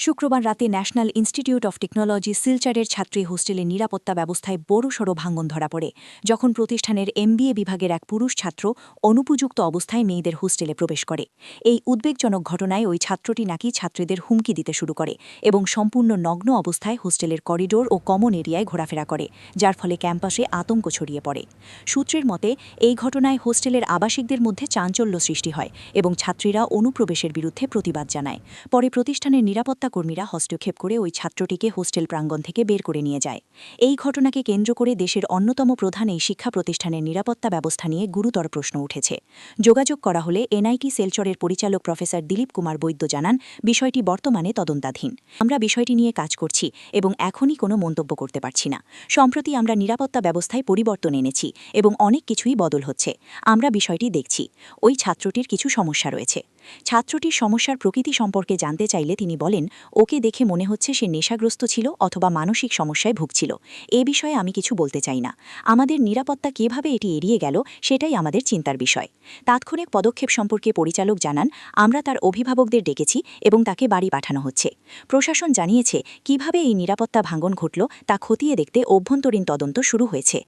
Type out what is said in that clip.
শুক্রবার রাতে national institute of technology সিলচারের ছাত্রী হোস্টেলের নিরাপত্তা ব্যবস্থায় বড়সড় ভাঙন ধরা পড়ে যখন প্রতিষ্ঠানের এমবিএ বিভাগের এক পুরুষ ছাত্র অনুপযুক্ত অবস্থায় মেয়েদের হোস্টেলে প্রবেশ করে। এই উদ্বেগজনক ঘটনায় ওই ছাত্রটি নাকি ছাত্রীদের হুমকি দিতে শুরু করে এবং সম্পূর্ণ নগ্ন অবস্থায় হোস্টেলের করিডোর ও কমন এরিয়ায় ঘোরাফেরা করে, যার ফলে ক্যাম্পাসে আতঙ্ক ছড়িয়ে পড়ে। সূত্রের মতে, এই ঘটনায় হোস্টেলের আবাসিকদের মধ্যে চাঞ্চল্য সৃষ্টি হয় এবং ছাত্রীরা অনুপ্রবেশের বিরুদ্ধে প্রতিবাদ জানায়। পরে প্রতিষ্ঠানের নিরাপত্তা কর্মীরা হস্তক্ষেপ করে ওই ছাত্রটিকে হোস্টেল প্রাঙ্গণ থেকে বের করে নিয়ে যায়। এই ঘটনাকে কেন্দ্র করে দেশের অন্যতম প্রধান এই শিক্ষা প্রতিষ্ঠানের নিরাপত্তা ব্যবস্থা নিয়ে গুরুতর প্রশ্ন উঠেছে। যোগাযোগ করা হলে এনআইটি শিলচরের পরিচালক প্রফেসর দিলীপ কুমার বৈদ্য জানান, বিষয়টি বর্তমানে তদন্তাধীন। আমরা বিষয়টি নিয়ে কাজ করছি এবং এখনই কোনো মন্তব্য করতে পারছি না। সম্প্রতি আমরা নিরাপত্তা ব্যবস্থায় পরিবর্তন এনেছি এবং অনেক কিছুই বদল হচ্ছে। আমরা বিষয়টি দেখছি। ওই ছাত্রটির কিছু সমস্যা রয়েছে। ছাত্রটির সমস্যার প্রকৃতি সম্পর্কে জানতে চাইলে তিনি বলেন, ওকে দেখে মনে হচ্ছে সে নেশাগ্রস্ত ছিল অথবা মানসিক সমস্যায় ভুগছিল। এ বিষয়ে আমি কিছু বলতে চাই না। আমাদের নিরাপত্তা কিভাবে এটি এড়িয়ে গেল সেটাই আমাদের চিন্তার বিষয়। তাৎক্ষণিক পদক্ষেপ সম্পর্কে পরিচালক জানান, আমরা তার অভিভাবকদের ডেকেছি এবং তাকে বাড়ি পাঠানো হচ্ছে। প্রশাসন জানিয়েছে কিভাবে এই নিরাপত্তা ভাঙন ঘটল তা খতিয়ে দেখতে অভ্যন্তরীণ তদন্ত শুরু হয়েছে।